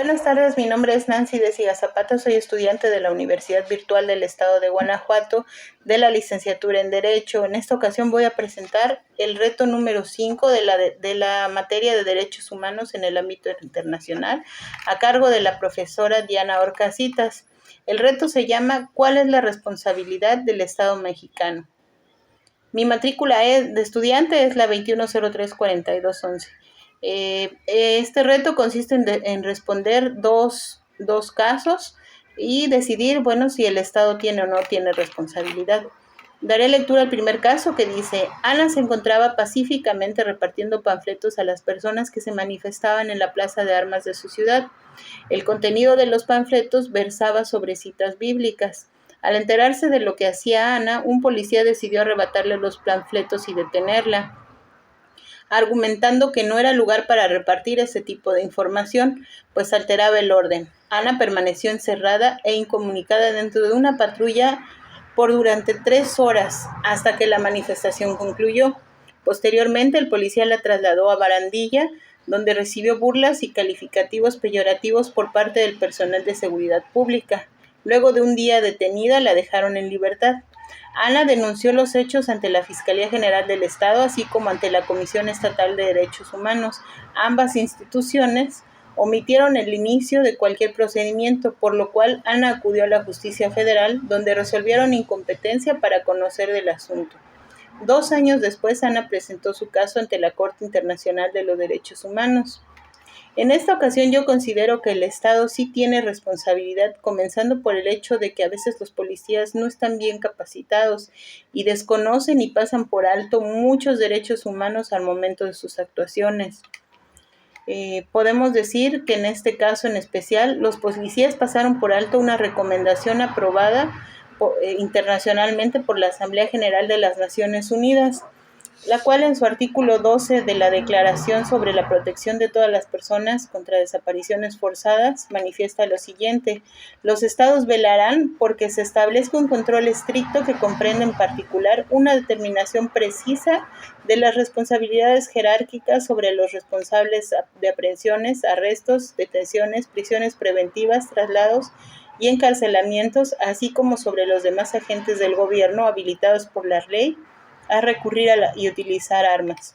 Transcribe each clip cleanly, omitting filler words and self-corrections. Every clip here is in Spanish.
Buenas tardes, mi nombre es Nancy de Siga Zapata, soy estudiante de la Universidad Virtual del Estado de Guanajuato de la licenciatura en Derecho. En esta ocasión voy a presentar el reto número 5 de la materia de Derechos Humanos en el ámbito internacional, a cargo de la profesora Diana Orcasitas. El reto se llama ¿Cuál es la responsabilidad del Estado mexicano? Mi matrícula de estudiante es la 21034211. Este reto consiste en responder dos casos y decidir, si el Estado tiene o no tiene responsabilidad. Daré lectura al primer caso que dice: Ana se encontraba pacíficamente repartiendo panfletos a las personas que se manifestaban en la plaza de armas de su ciudad. El contenido de los panfletos versaba sobre citas bíblicas. Al enterarse de lo que hacía Ana, un policía decidió arrebatarle los panfletos y detenerla, argumentando que no era lugar para repartir ese tipo de información, pues alteraba el orden. Ana permaneció encerrada e incomunicada dentro de una patrulla durante 3 horas, hasta que la manifestación concluyó. Posteriormente, el policía la trasladó a Barandilla, donde recibió burlas y calificativos peyorativos por parte del personal de seguridad pública. Luego de un día detenida, la dejaron en libertad. Ana denunció los hechos ante la Fiscalía General del Estado, así como ante la Comisión Estatal de Derechos Humanos. Ambas instituciones omitieron el inicio de cualquier procedimiento, por lo cual Ana acudió a la Justicia Federal, donde resolvieron incompetencia para conocer del asunto. 2 años después, Ana presentó su caso ante la Corte Internacional de los Derechos Humanos. En esta ocasión yo considero que el Estado sí tiene responsabilidad, comenzando por el hecho de que a veces los policías no están bien capacitados y desconocen y pasan por alto muchos derechos humanos al momento de sus actuaciones. Podemos decir que en este caso en especial, los policías pasaron por alto una recomendación aprobada internacionalmente por la Asamblea General de las Naciones Unidas, la cual en su artículo 12 de la Declaración sobre la Protección de todas las personas contra desapariciones forzadas manifiesta lo siguiente: los estados velarán porque se establezca un control estricto que comprenda en particular una determinación precisa de las responsabilidades jerárquicas sobre los responsables de aprehensiones, arrestos, detenciones, prisiones preventivas, traslados y encarcelamientos, así como sobre los demás agentes del gobierno habilitados por la ley a recurrir y utilizar armas.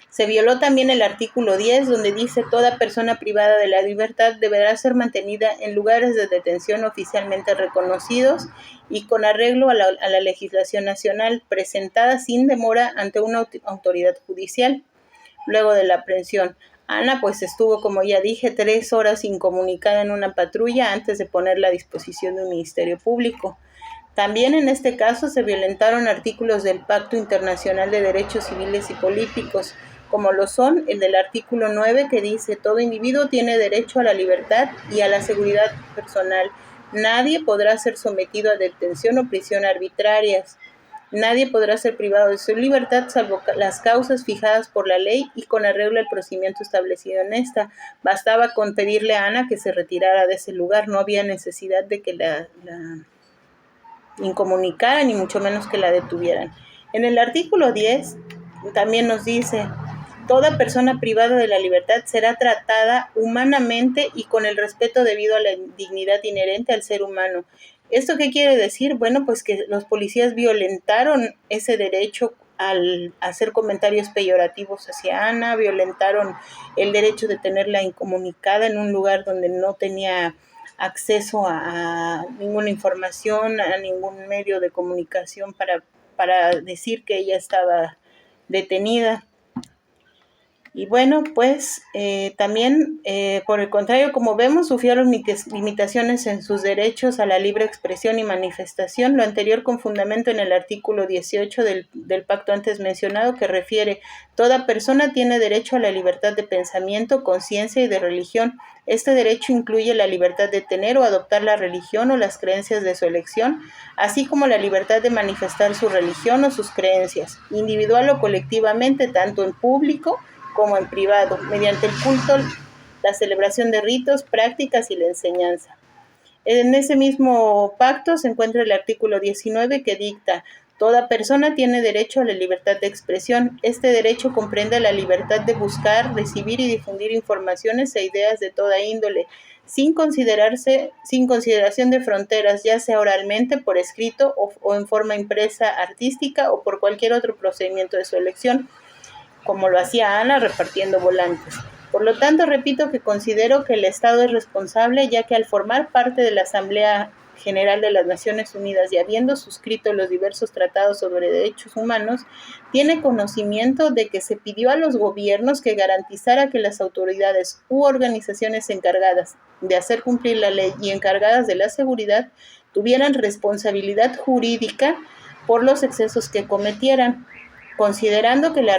Se violó también el artículo 10, donde dice: toda persona privada de la libertad deberá ser mantenida en lugares de detención oficialmente reconocidos y con arreglo a la legislación nacional, presentada sin demora ante una autoridad judicial. Luego de la aprehensión, Ana estuvo, como ya dije, 3 horas incomunicada en una patrulla antes de ponerla a disposición de un ministerio público. También en este caso se violentaron artículos del Pacto Internacional de Derechos Civiles y Políticos, como lo son el del artículo 9, que dice: todo individuo tiene derecho a la libertad y a la seguridad personal. Nadie podrá ser sometido a detención o prisión arbitrarias. Nadie podrá ser privado de su libertad salvo las causas fijadas por la ley y con arreglo al procedimiento establecido en esta. Bastaba con pedirle a Ana que se retirara de ese lugar, no había necesidad de que la incomunicaran, ni mucho menos que la detuvieran. En el artículo 10 también nos dice: toda persona privada de la libertad será tratada humanamente y con el respeto debido a la dignidad inherente al ser humano. ¿Esto qué quiere decir? Que los policías violentaron ese derecho al hacer comentarios peyorativos hacia Ana, violentaron el derecho de tenerla incomunicada en un lugar donde no tenía acceso a ninguna información, a ningún medio de comunicación para decir que ella estaba detenida. Y también, por el contrario, como vemos, sufrieron limitaciones en sus derechos a la libre expresión y manifestación, lo anterior con fundamento en el artículo 18 del pacto antes mencionado, que refiere: toda persona tiene derecho a la libertad de pensamiento, conciencia y de religión. Este derecho incluye la libertad de tener o adoptar la religión o las creencias de su elección, así como la libertad de manifestar su religión o sus creencias, individual o colectivamente, tanto en público como en privado, mediante el culto, la celebración de ritos, prácticas y la enseñanza. En ese mismo pacto se encuentra el artículo 19, que dicta: Toda persona tiene derecho a la libertad de expresión. Este derecho comprende la libertad de buscar, recibir y difundir informaciones e ideas de toda índole, sin consideración de fronteras, ya sea oralmente, por escrito o en forma impresa, artística o por cualquier otro procedimiento de su elección, como lo hacía Ana repartiendo volantes. Por lo tanto, repito que considero que el Estado es responsable, ya que al formar parte de la Asamblea General de las Naciones Unidas y habiendo suscrito los diversos tratados sobre derechos humanos, tiene conocimiento de que se pidió a los gobiernos que garantizara que las autoridades u organizaciones encargadas de hacer cumplir la ley y encargadas de la seguridad tuvieran responsabilidad jurídica por los excesos que cometieran, considerando que la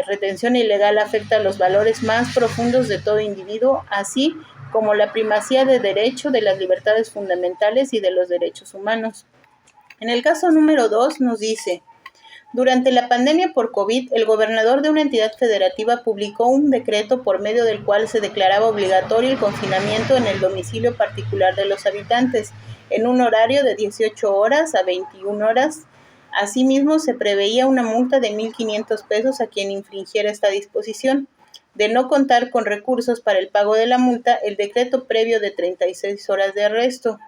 retención ilegal afecta los valores más profundos de todo individuo, así como la primacía de derecho, de las libertades fundamentales y de los derechos humanos. En el caso número 2 nos dice: durante la pandemia por COVID, el gobernador de una entidad federativa publicó un decreto por medio del cual se declaraba obligatorio el confinamiento en el domicilio particular de los habitantes, en un horario de 18 horas a 21 horas. Asimismo, se preveía una multa de 1,500 pesos a quien infringiera esta disposición. De no contar con recursos para el pago de la multa, el decreto previo de 36 horas de arresto.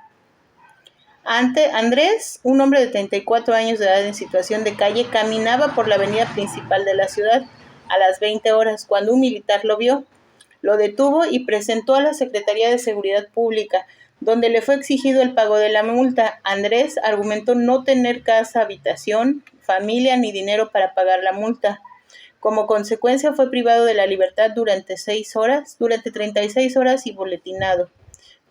Andrés, un hombre de 34 años de edad en situación de calle, caminaba por la avenida principal de la ciudad a las 20 horas cuando un militar lo vio. Lo detuvo y presentó a la Secretaría de Seguridad Pública, donde le fue exigido el pago de la multa. Andrés argumentó no tener casa, habitación, familia ni dinero para pagar la multa. Como consecuencia, fue privado de la libertad durante 36 horas y boletinado,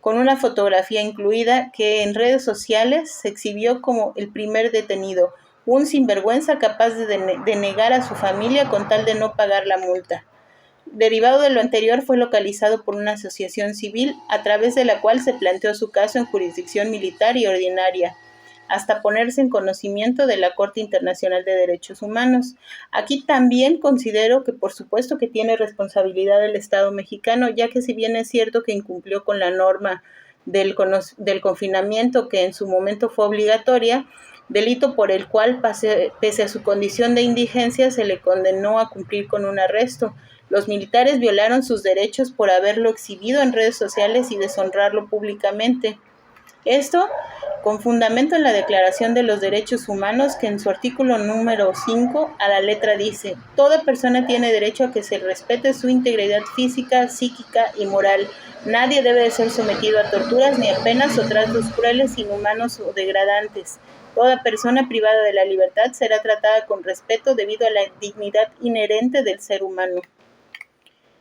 con una fotografía incluida que en redes sociales se exhibió como el primer detenido, un sinvergüenza capaz de negar a su familia con tal de no pagar la multa. Derivado de lo anterior, fue localizado por una asociación civil, a través de la cual se planteó su caso en jurisdicción militar y ordinaria, hasta ponerse en conocimiento de la Corte Internacional de Derechos Humanos. Aquí también considero que por supuesto que tiene responsabilidad el Estado mexicano, ya que si bien es cierto que incumplió con la norma del confinamiento, que en su momento fue obligatoria, delito por el cual, pese a su condición de indigencia, se le condenó a cumplir con un arresto. Los militares violaron sus derechos por haberlo exhibido en redes sociales y deshonrarlo públicamente. Esto con fundamento en la Declaración de los Derechos Humanos, que en su artículo número 5 a la letra dice: toda persona tiene derecho a que se respete su integridad física, psíquica y moral. Nadie debe de ser sometido a torturas ni a penas o tratos crueles, inhumanos o degradantes. Toda persona privada de la libertad será tratada con respeto debido a la dignidad inherente del ser humano.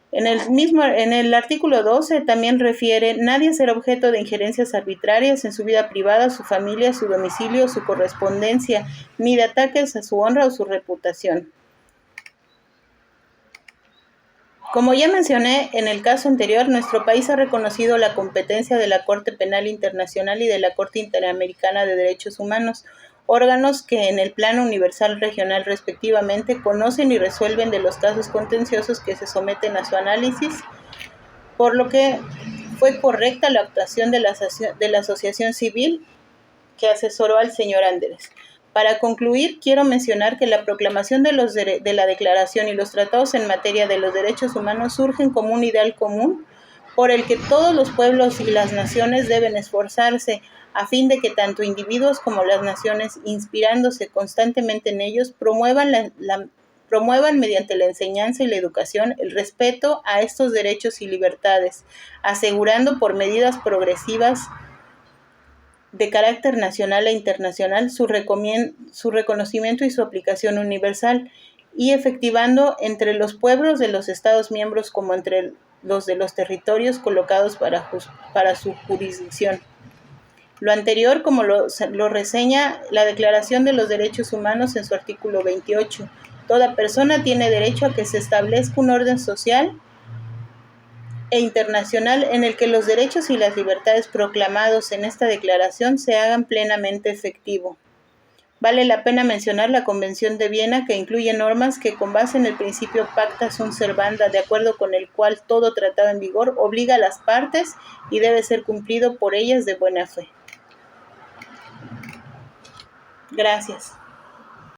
En el artículo 12 también refiere: nadie será objeto de injerencias arbitrarias en su vida privada, su familia, su domicilio, su correspondencia, ni de ataques a su honra o su reputación. Como ya mencioné en el caso anterior, nuestro país ha reconocido la competencia de la Corte Penal Internacional y de la Corte Interamericana de Derechos Humanos, órganos que en el plano universal regional respectivamente conocen y resuelven de los casos contenciosos que se someten a su análisis, por lo que fue correcta la actuación de la asociación civil que asesoró al señor Andrés. Para concluir, quiero mencionar que la proclamación de la Declaración y los tratados en materia de los derechos humanos surgen como un ideal común por el que todos los pueblos y las naciones deben esforzarse a fin de que tanto individuos como las naciones, inspirándose constantemente en ellos, promuevan mediante la enseñanza y la educación el respeto a estos derechos y libertades, asegurando por medidas progresivas de carácter nacional e internacional su reconocimiento y su aplicación universal, y efectivando entre los pueblos de los Estados miembros como entre los de los territorios colocados para su jurisdicción. Lo anterior, como lo reseña la Declaración de los Derechos Humanos en su artículo 28. Toda persona tiene derecho a que se establezca un orden social e internacional en el que los derechos y las libertades proclamados en esta declaración se hagan plenamente efectivo. Vale la pena mencionar la Convención de Viena, que incluye normas que, con base en el principio pacta sunt servanda, de acuerdo con el cual todo tratado en vigor obliga a las partes y debe ser cumplido por ellas de buena fe. Gracias.